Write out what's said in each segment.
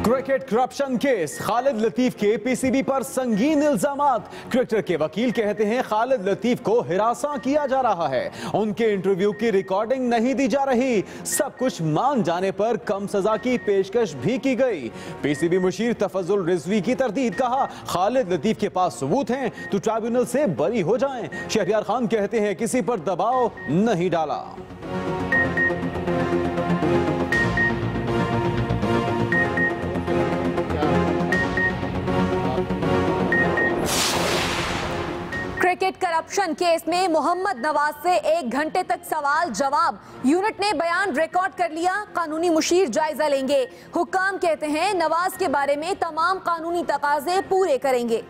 Cricket corruption case, Khalid Latif के PCB पर संगीन इल्जामात। क्रिकेटर के वकील कहते हैं खालिद लतीफ को हिरासा किया जा रहा है, उनके इंटरव्यू की रिकॉर्डिंग नहीं दी जा रही। सब कुछ मान जाने पर कम सजा की पेशकश भी की गई। पीसीबी मुशीर तफजुल रिजवी की तरदीद, कहा खालिद लतीफ के पास सबूत हैं तो ट्राइब्यूनल से बरी हो जाएं। शहरियार खान कहते हैं किसी पर दबाव नहीं डाला। क्रिकेट करप्शन केस में मोहम्मद नवाज से 1 घंटे तक सवाल जवाब। यूनिट ने बयान रिकॉर्ड कर लिया, कानूनी मुशीर जायजा लेंगे। हुक्काम कहते हैं नवाज के बारे में तमाम कानूनी तकाजे पूरे करेंगे। ये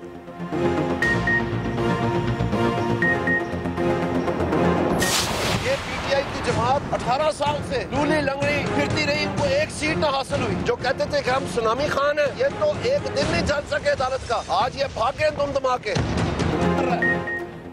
पीटीआई की जमात 18 साल से लूली लंगड़ी फिरती रही, इनको एक सीट न हासिल हुई। जो कहते थे कि हम सुनामी खान हैं, ये तो एक दिन नहीं चल सके अदालत का। आज ये भागे तुम धमाके।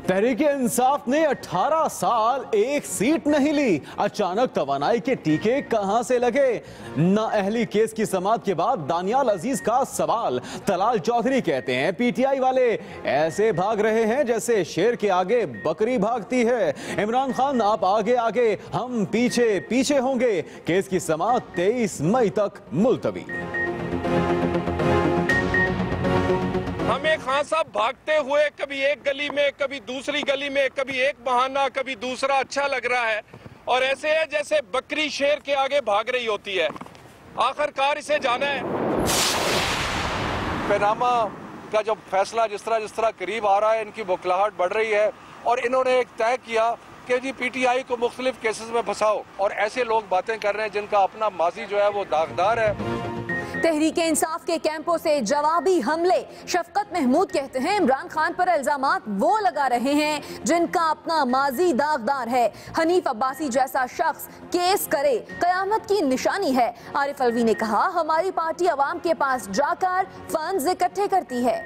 तहरीक इंसाफ ने 18 साल एक सीट नहीं ली। अचानक तवानाई के टीके कहां से लगे? नाअहली केस की समाअत के बाद दानियाल अजीज का सवाल। तलाल चौधरी कहते हैं पीटीआई वाले ऐसे भाग रहे हैं जैसे शेर के आगे बकरी भागती है। इमरान खान आप आगे आगे, हम पीछे पीछे होंगे। केस की समाअत 23 मई तक मुलतवी। हमें खान साहब भागते हुए कभी एक गली में, कभी दूसरी गली में, कभी एक बहाना, कभी दूसरा अच्छा लग रहा है, और ऐसे है जैसे बकरी शेर के आगे भाग रही होती है। आखिरकार इसे जाना है। पैनामा का जब फैसला जिस तरह करीब आ रहा है, इनकी बुखलाहट बढ़ रही है और इन्होंने एक तय किया कि जी पीटीआई को मुख्तलिफ केसेस में फंसाओ, और ऐसे लोग बातें कर रहे हैं जिनका अपना माजी जो है वो दागदार है। तहरीक इंसाफ के कैंपों से जवाबी हमले। शफकत महमूद कहते हैं इमरान खान पर इल्जामात वो लगा रहे हैं जिनका अपना माजी दागदार है। हनीफ अब्बासी जैसा शख्स केस करे कयामत की निशानी है। आरिफ अलवी ने कहा हमारी पार्टी अवाम के पास जाकर फंड्स इकट्ठे करती है।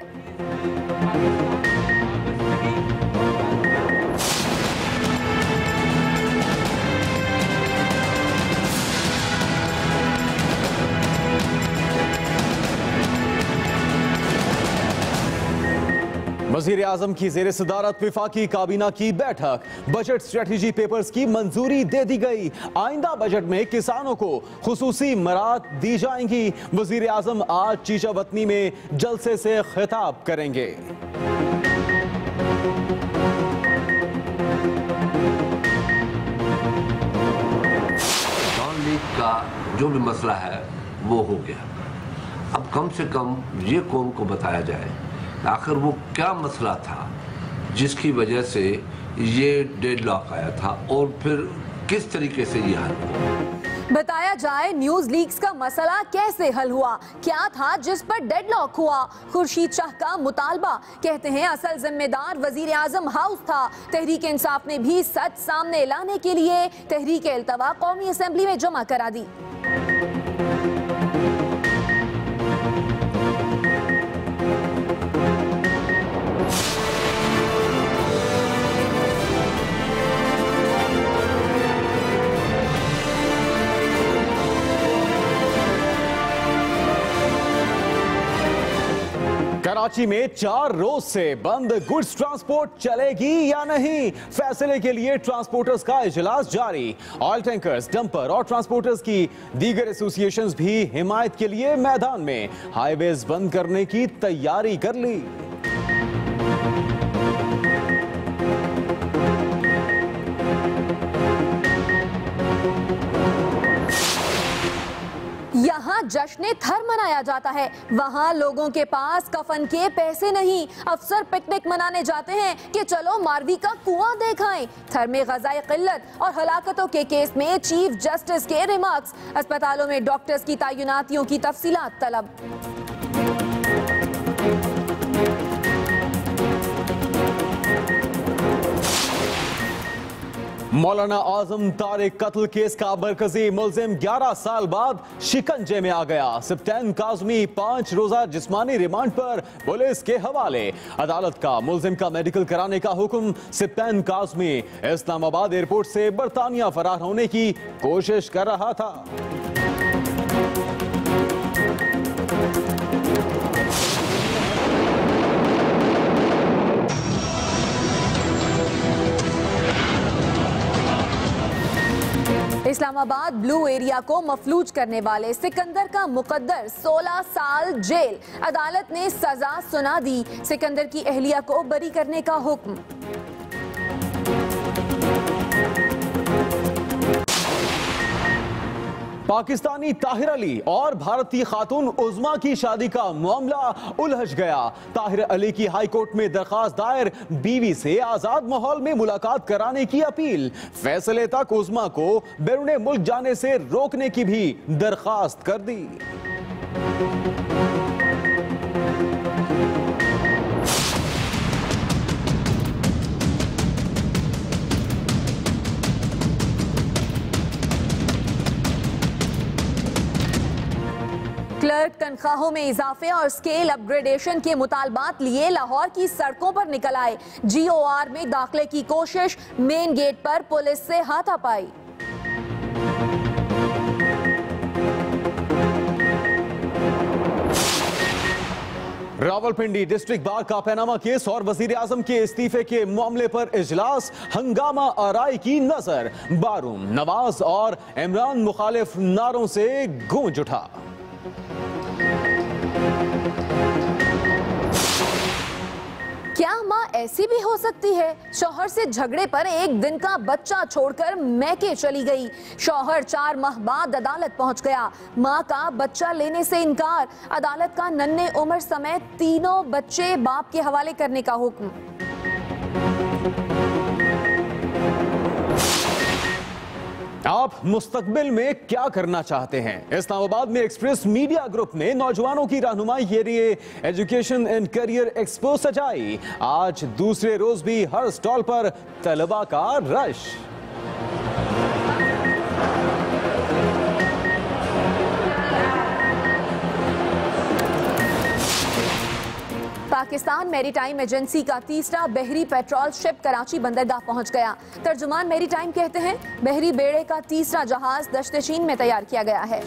वज़ीर आज़म की ज़ेर सदारत विफाकी काबीना की बैठक। बजट स्ट्रेटजी पेपर्स की मंजूरी दे दी गई। आइंदा बजट में किसानों को खुसूसी मराहत दी जाएंगी। वज़ीर आज़म आज चीचावतनी में जलसे से खिताब करेंगे। नॉन लीग का जो भी मसला है वो हो गया। अब कम से कम ये कौम को बताया जाए आखिर वो क्या मसला था जिसकी वजह से ये डेडलॉक आया था और फिर किस तरीके से ये हल हुआ। बताया जाए न्यूज लीक्स का मसला कैसे हल हुआ, क्या था जिस पर डेडलॉक हुआ। खुर्शीद शाह का मुतालबा, कहते हैं असल जिम्मेदार वजीर आजम हाउस था। तहरीक इंसाफ ने भी सच सामने लाने के लिए तहरीक इल्तवा कौमी असेंबली में जमा करा दी। कराची में 4 रोज से बंद गुड्स ट्रांसपोर्ट चलेगी या नहीं, फैसले के लिए ट्रांसपोर्टर्स का इजलास जारी। ऑयल टैंकर्स, डंपर और ट्रांसपोर्टर्स की दीगर एसोसिएशंस भी हिमायत के लिए मैदान में। हाईवेज बंद करने की तैयारी कर ली। यहाँ जश्न थर मनाया जाता है, वहाँ लोगों के पास कफन के पैसे नहीं। अफसर पिकनिक मनाने जाते हैं कि चलो मारवी का कुआं देखाएं। थर में ग़ज़ाई क़िल्लत और हलाकतों के केस में चीफ जस्टिस के रिमार्क्स। अस्पतालों में डॉक्टर्स की तैनातियों की तफसीलात तलब। मौलाना आजम तारिक कत्ल केस का मरकजी मुल्जिम 11 साल बाद शिकंजे में आ गया। सिप्तैन काज़मी 5 रोजा जिस्मानी रिमांड पर पुलिस के हवाले। अदालत का मुल्जिम का मेडिकल कराने का हुक्म। सिप्तैन काज़मी इस्लामाबाद एयरपोर्ट से बरतानिया फरार होने की कोशिश कर रहा था। इस्लामाबाद ब्लू एरिया को मफलूज करने वाले सिकंदर का मुकद्दर 16 साल जेल। अदालत ने सजा सुना दी। सिकंदर की अहलिया को बरी करने का हुक्म। पाकिस्तानी ताहिर अली और भारतीय खातून उज़मा की शादी का मामला उलझ गया। ताहिर अली की हाई कोर्ट में दरखास्त दायर, बीवी से आजाद माहौल में मुलाकात कराने की अपील। फैसले तक उज़मा को बैरून मुल्क जाने से रोकने की भी दरखास्त कर दी। क्लर्क तनख्वाहों में इजाफे और स्केल अपग्रेडेशन के मुतालबात लिए लाहौर की सड़कों पर निकल आए। GOR में दाखिले की कोशिश, मेन गेट पर पुलिस से हाथापाई। रावलपिंडी डिस्ट्रिक्ट बार का पैनामा केस और वजीर आजम के इस्तीफे के मामले पर इजलास, हंगामा आराई की नजर। बारूम, नवाज और इमरान मुखालिफ नारों से गूंज उठा। क्या माँ ऐसी भी हो सकती है? शौहर से झगड़े पर एक दिन का बच्चा छोड़कर मैके चली गई। शौहर 4 माह बाद अदालत पहुंच गया। माँ का बच्चा लेने से इनकार। अदालत का नन्हे उम्र समेत तीनों बच्चे बाप के हवाले करने का हुक्म। आप मुस्तकबिल में क्या करना चाहते हैं? इस्लामाबाद में एक्सप्रेस मीडिया ग्रुप ने नौजवानों की रहनुमाई के लिए एजुकेशन एंड करियर एक्सपो सजाई। आज दूसरे रोज भी हर स्टॉल पर तलबा का रश। पाकिस्तान मैरीटाइम एजेंसी का तीसरा बहरी पेट्रोल शिप कराची बंदरगाह पहुंच गया। तर्जुमान मैरीटाइम कहते हैं बहरी बेड़े का तीसरा जहाज दश्त चीन में तैयार किया गया है।